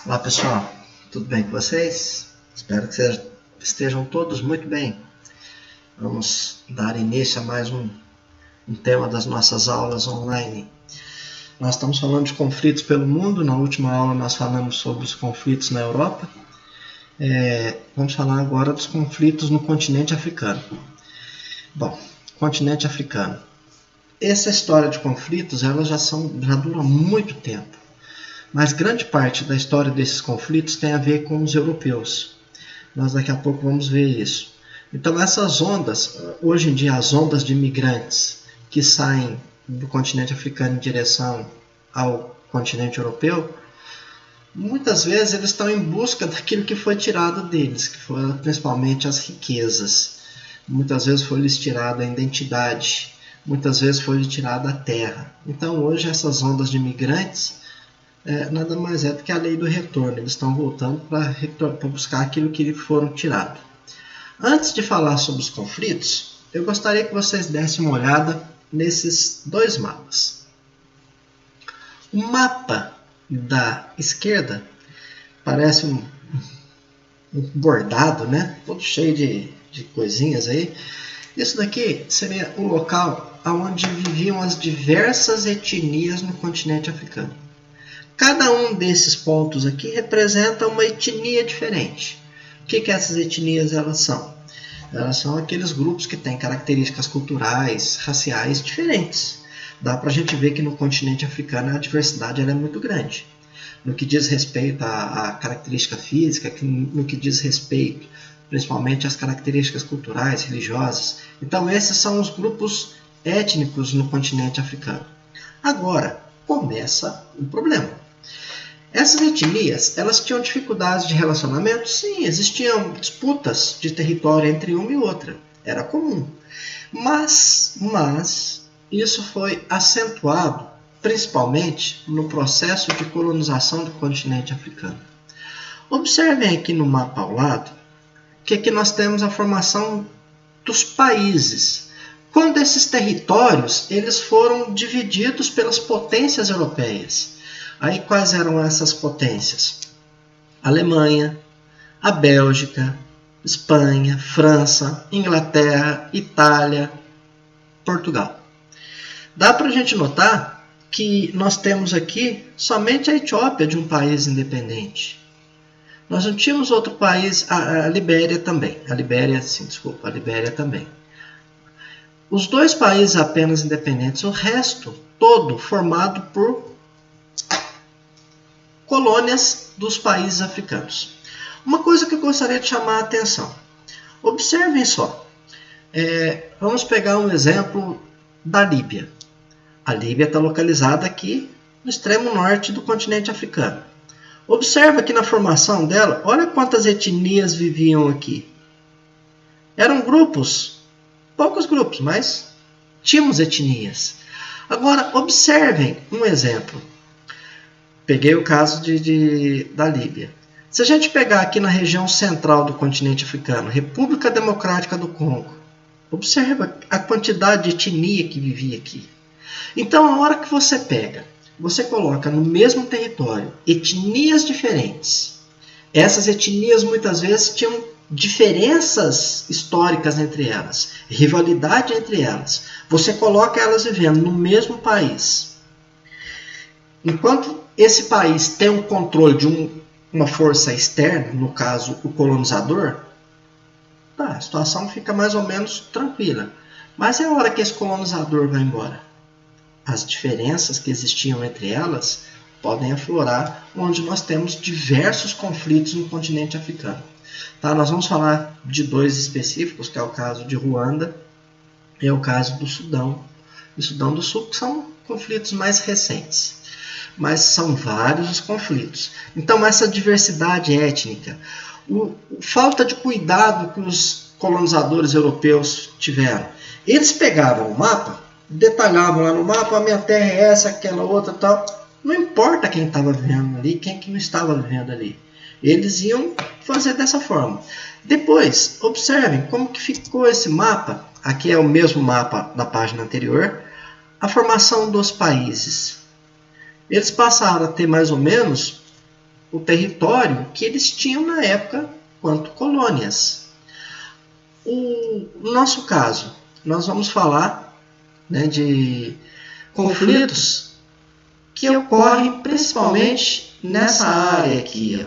Olá pessoal, tudo bem com vocês? Espero que estejam todos muito bem. Vamos dar início a mais um tema das nossas aulas online. Nós estamos falando de conflitos pelo mundo. Na última aula nós falamos sobre os conflitos na Europa. Vamos falar agora dos conflitos no continente africano. Bom, continente africano. Essa história de conflitos já dura muito tempo. Mas grande parte da história desses conflitos tem a ver com os europeus. Nós daqui a pouco vamos ver isso. Então essas ondas, hoje em dia as ondas de imigrantes que saem do continente africano em direção ao continente europeu, muitas vezes eles estão em busca daquilo que foi tirado deles, que foram principalmente as riquezas. Muitas vezes foi-lhes tirada a identidade, muitas vezes foi-lhes tirada a terra. Então hoje essas ondas de imigrantes nada mais é do que a lei do retorno. Eles estão voltando para buscar aquilo que foram tirado. Antes de falar sobre os conflitos, eu gostaria que vocês dessem uma olhada nesses dois mapas. O mapa da esquerda parece um bordado, né? Todo cheio de coisinhas aí. Isso daqui seria o local onde viviam as diversas etnias no continente africano. Cada um desses pontos aqui representa uma etnia diferente. O que essas etnias elas são? Elas são aqueles grupos que têm características culturais, raciais diferentes. Dá para a gente ver que no continente africano a diversidade é muito grande. No que diz respeito à característica física, no que diz respeito principalmente às características culturais, religiosas. Então esses são os grupos étnicos no continente africano. Agora começa o problema. Essas etnias, elas tinham dificuldades de relacionamento? Sim, existiam disputas de território entre uma e outra. Era comum. Mas isso foi acentuado principalmente no processo de colonização do continente africano. Observem aqui no mapa ao lado que aqui nós temos a formação dos países. Quando esses territórios eles foram divididos pelas potências europeias. Aí quais eram essas potências? Alemanha, a Bélgica, Espanha, França, Inglaterra, Itália, Portugal. Dá para a gente notar que nós temos aqui somente a Etiópia de um país independente. Nós não tínhamos outro país, a Libéria também. A Libéria também. Os dois países apenas independentes, o resto todo formado por colônias dos países africanos. Uma coisa que eu gostaria de chamar a atenção. Observem só. Vamos pegar um exemplo da Líbia. A Líbia está localizada aqui no extremo norte do continente africano. Observa aqui na formação dela, olha quantas etnias viviam aqui. Eram grupos, poucos grupos, mas tínhamos etnias. Agora, observem um exemplo. Peguei o caso da Líbia. Se a gente pegar aqui na região central do continente africano, República Democrática do Congo, observa a quantidade de etnia que vivia aqui. Então, a hora que você coloca no mesmo território etnias diferentes. Essas etnias muitas vezes tinham diferenças históricas entre elas, rivalidade entre elas. Você coloca elas vivendo no mesmo país. Enquanto esse país tem um controle de uma força externa, no caso o colonizador, a situação fica mais ou menos tranquila. Mas é a hora que esse colonizador vai embora. As diferenças que existiam entre elas podem aflorar, onde nós temos diversos conflitos no continente africano. Nós vamos falar de dois específicos, que é o caso de Ruanda e é o caso do Sudão. E Sudão do Sul, que são conflitos mais recentes. Mas são vários os conflitos. Então essa diversidade étnica, falta de cuidado que os colonizadores europeus tiveram. Eles pegavam o mapa, detalhavam lá no mapa, a minha terra é essa, aquela outra, tal. Não importa quem estava vivendo ali, quem que não estava vivendo ali. Eles iam fazer dessa forma. Depois, observem como que ficou esse mapa. Aqui é o mesmo mapa da página anterior. A formação dos países. Eles passaram a ter mais ou menos o território que eles tinham na época quanto colônias. No nosso caso, nós vamos falar, né, de conflitos que ocorrem principalmente nessa área aqui.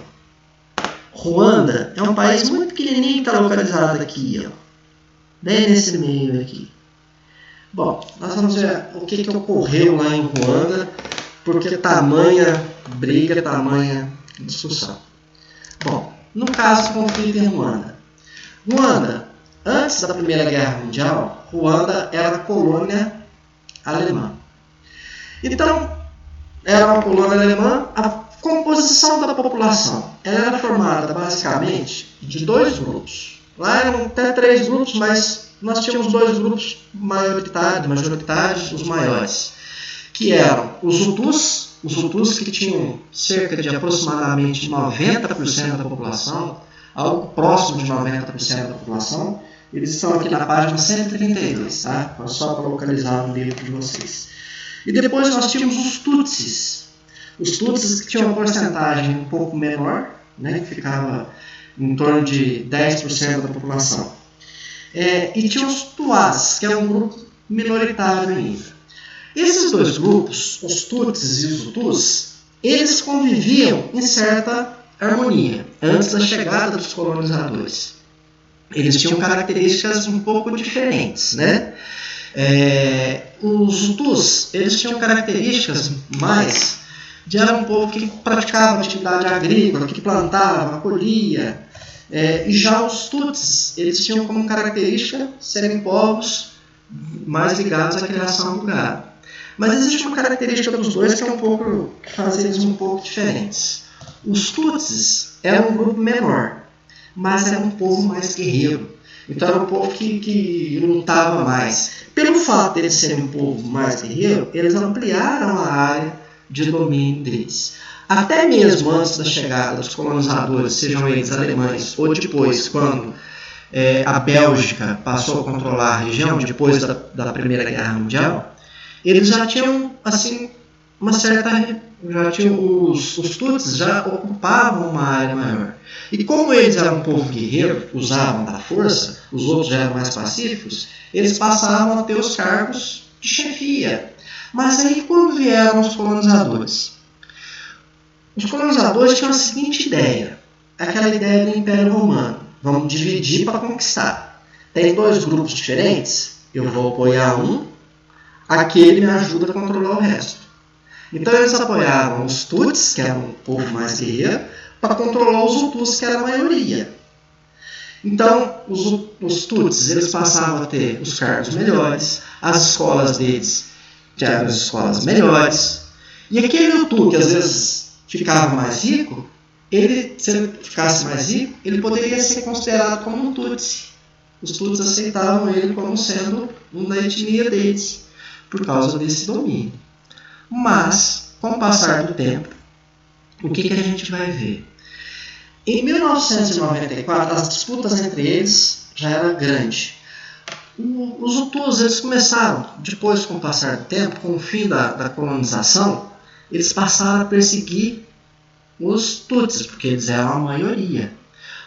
Ruanda é um país muito pequenininho que está localizado aqui, bem nesse meio aqui. Bom, nós vamos ver o que ocorreu lá em Ruanda, porque tamanha briga, tamanha discussão. Bom, no caso do conflito em Ruanda. Ruanda, antes da Primeira Guerra Mundial, Ruanda era colônia alemã. Então, era uma colônia alemã. A composição da população ela era formada basicamente de dois grupos. Lá eram até 3 grupos, mas nós tínhamos 2 grupos majoritários, os maiores, que eram os Hutus que tinham cerca de aproximadamente 90% da população, algo próximo de 90% da população. Eles estão aqui na página 132, tá? Só para localizar no livro de vocês. E depois nós tínhamos os Tutsis. Os Tutsis que tinham uma porcentagem um pouco menor, né, que ficava em torno de 10% da população. E tinha os Tuares, que é um grupo minoritário ainda. Esses 2 grupos, os Tutsis e os Hutus, eles conviviam em certa harmonia antes da chegada dos colonizadores. Eles tinham características um pouco diferentes, né? Os Hutus, eles tinham características mais de era um povo que praticava atividade agrícola, que plantava, colhia. E já os Tutsis, eles tinham como característica serem povos mais ligados à criação do gado. Mas existe uma característica dos dois que é um pouco que faz eles um pouco diferentes. Os Tutsis eram um grupo menor, mas era um povo mais guerreiro. Então era um povo que lutava mais. Pelo fato de eles serem um povo mais guerreiro, eles ampliaram a área de domínio deles. Até mesmo antes da chegada dos colonizadores, sejam eles alemães ou depois, quando a Bélgica passou a controlar a região, depois da Primeira Guerra Mundial, eles já tinham assim, uma certa... os Tutsis já ocupavam uma área maior. E como eles eram um povo guerreiro, usavam da força, os outros já eram mais pacíficos, eles passavam a ter os cargos de chefia. Mas aí quando vieram os colonizadores tinham a seguinte ideia, aquela ideia do Império Romano: vamos dividir para conquistar. Tem 2 grupos diferentes, eu vou apoiar um, aquele me ajuda a controlar o resto. Então eles apoiavam os Tutsis, que eram um povo mais guerreiro, para controlar os Hutus, que era a maioria. Então os Tutsis eles passavam a ter os cargos melhores, as escolas deles já eram as escolas melhores, e aquele Hutu que às vezes ficava mais rico, se ele ficasse mais rico, ele poderia ser considerado como um Tutsi. Os Tutsis aceitavam ele como sendo uma etnia deles, por causa desse domínio. Mas, com o passar do tempo, o que a gente vai ver? Em 1994, as disputas entre eles já eram grandes. Os Hutus eles começaram, depois com o passar do tempo, com o fim da colonização, eles passaram a perseguir os Tutsis, porque eles eram a maioria.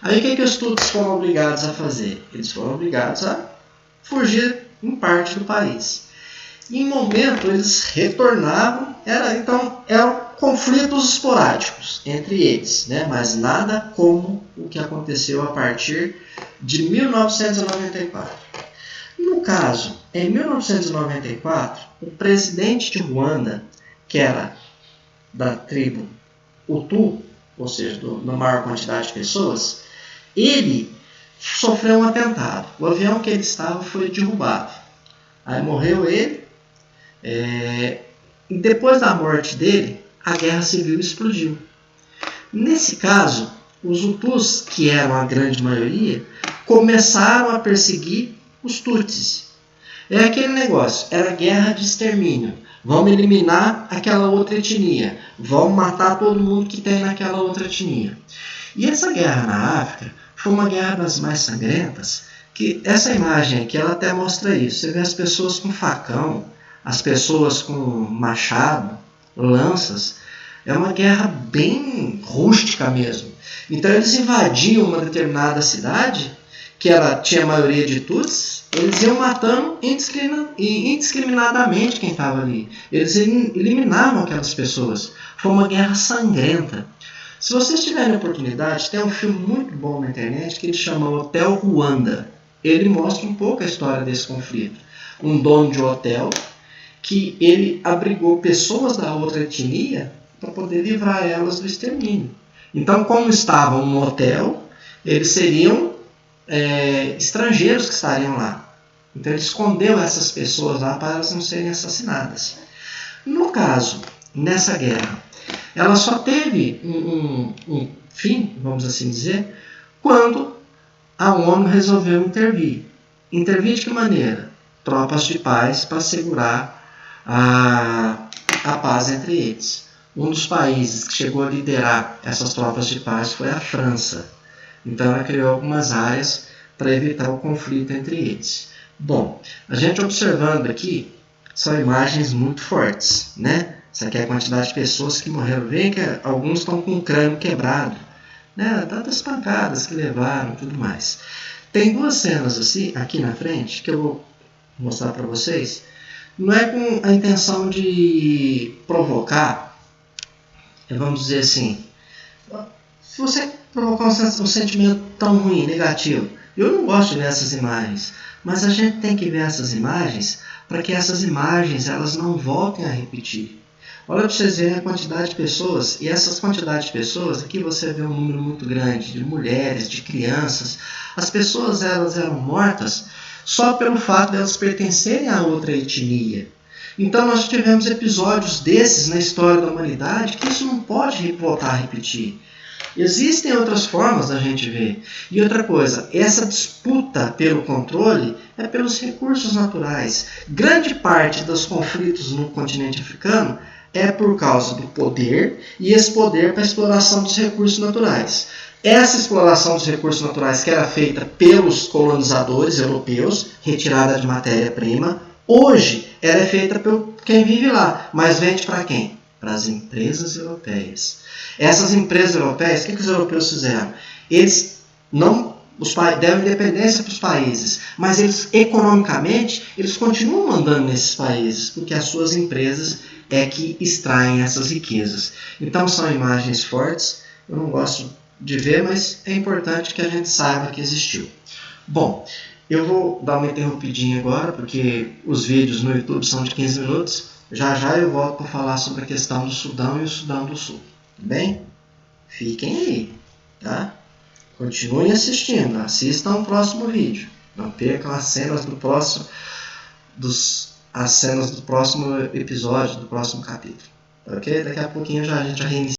Aí o que os Tutsis foram obrigados a fazer? Eles foram obrigados a fugir em parte do país. E em momento eles retornavam, eram conflitos esporádicos entre eles, né? Mas nada como o que aconteceu a partir de 1994. No caso, em 1994, o presidente de Ruanda, que era da tribo Hutu, ou seja, da maior quantidade de pessoas, ele sofreu um atentado. O avião que ele estava foi derrubado. Aí morreu ele. E depois da morte dele, a guerra civil explodiu. Nesse caso, os Hutus, que eram a grande maioria, começaram a perseguir os Tutsis. É aquele negócio, era guerra de extermínio. Vamos eliminar aquela outra etnia. Vamos matar todo mundo que tem naquela outra etnia. E essa guerra na África foi uma guerra das mais sangrentas, que essa imagem aqui ela até mostra isso. Você vê as pessoas com facão, as pessoas com machado, lanças, É uma guerra bem rústica mesmo. Então eles invadiam uma determinada cidade, que tinha a maioria de Tutsis, eles iam matando indiscriminadamente quem estava ali. Eles eliminavam aquelas pessoas. Foi uma guerra sangrenta. Se vocês tiverem oportunidade, tem um filme muito bom na internet que ele chama Hotel Ruanda. Ele mostra um pouco a história desse conflito. Um dono de hotel que ele abrigou pessoas da outra etnia para poder livrar elas do extermínio. Então, como estavam no hotel, eles seriam estrangeiros que estariam lá. Então, ele escondeu essas pessoas lá para elas não serem assassinadas. No caso, nessa guerra, ela só teve um fim, vamos assim dizer, quando a ONU resolveu intervir. Intervir de que maneira? Tropas de paz para assegurar a paz entre eles. Um dos países que chegou a liderar essas tropas de paz foi a França. Então ela criou algumas áreas para evitar o conflito entre eles. Bom, a gente observando aqui, são imagens muito fortes, né? Isso aqui é a quantidade de pessoas que morreram. Vê que alguns estão com o crânio quebrado, né? Das pancadas que levaram e tudo mais. Tem duas cenas assim, aqui na frente, que eu vou mostrar para vocês. Não é com a intenção de provocar, vamos dizer assim, se você provocar um sentimento tão ruim, negativo, eu não gosto de ver essas imagens, mas a gente tem que ver essas imagens para que essas imagens elas não voltem a repetir. Olha para vocês verem a quantidade de pessoas, e essas quantidades de pessoas, aqui você vê um número muito grande de mulheres, de crianças. As pessoas elas eram mortas só pelo fato de elas pertencerem a outra etnia. Então nós tivemos episódios desses na história da humanidade que isso não pode voltar a repetir. Existem outras formas da gente ver. E outra coisa, essa disputa pelo controle é pelos recursos naturais. Grande parte dos conflitos no continente africano é por causa do poder, e esse poder para a exploração dos recursos naturais. Essa exploração dos recursos naturais que era feita pelos colonizadores europeus, retirada de matéria-prima, hoje ela é feita por quem vive lá, mas vende para quem? Para as empresas europeias. Essas empresas europeias, o que os europeus fizeram? Eles deram independência para os países, mas eles economicamente eles continuam mandando nesses países, porque as suas empresas é que extraem essas riquezas. Então são imagens fortes, eu não gosto de ver, mas é importante que a gente saiba que existiu. Bom, eu vou dar uma interrompidinha agora, porque os vídeos no YouTube são de 15 minutos. Já já eu volto para falar sobre a questão do Sudão e o Sudão do Sul. Bem? Fiquem aí, tá? Continuem assistindo, assistam o próximo vídeo. Não percam as cenas do próximo episódio, do próximo capítulo. Ok? Daqui a pouquinho a gente já reinicia.